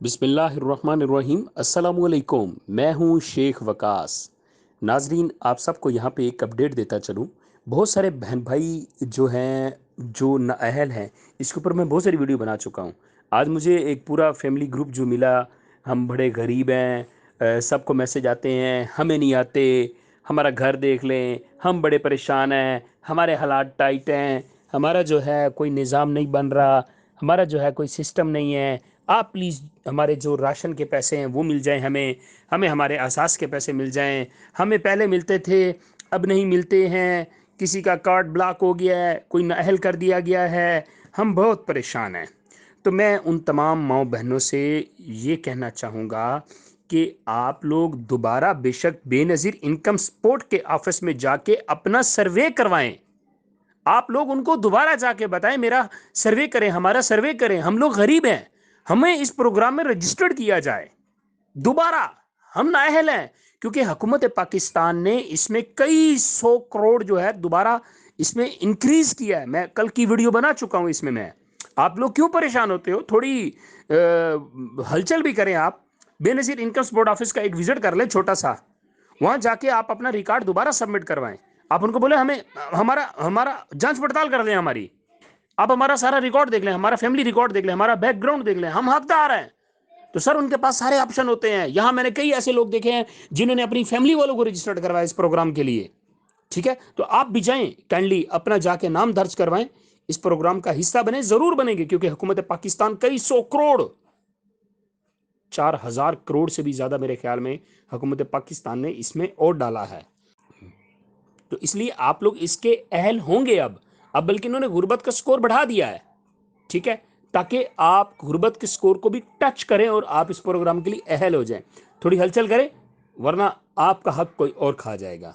बिस्मिल्लाहिर्रहमानिर्रहीम। अस्सलामुअलैकुम। मैं हूं शेख वकास। नाजरीन, आप सबको यहां पे एक अपडेट देता चलूं। बहुत सारे बहन भाई जो हैं, जो नाअहल हैं, इसके ऊपर मैं बहुत सारी वीडियो बना चुका हूं। आज मुझे एक पूरा फैमिली ग्रुप जो मिला। हम बड़े गरीब हैं, सबको मैसेज आते हैं, हमें नहीं आते, हमारा घर देख लें, हम बड़े परेशान हैं, हमारे हालात टाइट हैं, हमारा जो है कोई निज़ाम नहीं बन रहा, हमारा जो है कोई सिस्टम नहीं है। आप प्लीज़ हमारे जो राशन के पैसे हैं वो मिल जाएं, हमें हमें हमारे असास के पैसे मिल जाएं। हमें पहले मिलते थे, अब नहीं मिलते हैं। किसी का कार्ड ब्लॉक हो गया है, कोई नाअहल कर दिया गया है, हम बहुत परेशान हैं। तो मैं उन तमाम माँ बहनों से ये कहना चाहूँगा कि आप लोग दोबारा बेशक बेनज़ीर इनकम सपोर्ट के ऑफिस में जाके अपना सर्वे करवाएं। आप लोग उनको दोबारा जाके बताएं, मेरा सर्वे करें, हमारा सर्वे करें, हम लोग गरीब हैं, हमें इस प्रोग्राम में रजिस्टर्ड किया जाए दोबारा, हम नाअहल हैं। क्योंकि हुकूमत पाकिस्तान ने इसमें कई 100 करोड़ जो है दोबारा इसमें इंक्रीज किया है। मैं कल की वीडियो बना चुका हूं इसमें। मैं आप लोग क्यों परेशान होते हो, थोड़ी हलचल भी करें। आप बेनजीर इनकम सपोर्ट ऑफिस का एक विजिट कर लें छोटा सा, वहां जाके आप अपना रिकॉर्ड दोबारा सबमिट करवाएं। आप उनको बोले हमें हमारा हमारा जांच पड़ताल कर लें हमारी, आप हमारा सारा रिकॉर्ड देख लें, हमारा फैमिली रिकॉर्ड देख लें, हमारा बैकग्राउंड देख लें, हम हकदार हैं। तो सर उनके पास सारे ऑप्शन होते हैं। यहां मैंने कई ऐसे लोग देखे हैं जिन्होंने अपनी फैमिली वालों को रजिस्टर्ड करवाया इस प्रोग्राम के लिए। ठीक है, तो आप भी जाएं, काइंडली अपना जाके नाम दर्ज करवाएं, इस प्रोग्राम का हिस्सा बने। जरूर बनेंगे, क्योंकि हुकूमत पाकिस्तान कई 100 करोड़, 4,000 करोड़ से भी ज्यादा मेरे ख्याल में हुकूमत पाकिस्तान ने इसमें और डाला है। तो इसलिए आप लोग इसके अहल होंगे अब बल्कि इन्होंने गुर्बत का स्कोर बढ़ा दिया है। ठीक है, ताकि आप गुर्बत के स्कोर को भी टच करें और आप इस प्रोग्राम के लिए अहल हो जाएं। थोड़ी हलचल करें, वरना आपका हक कोई और खा जाएगा।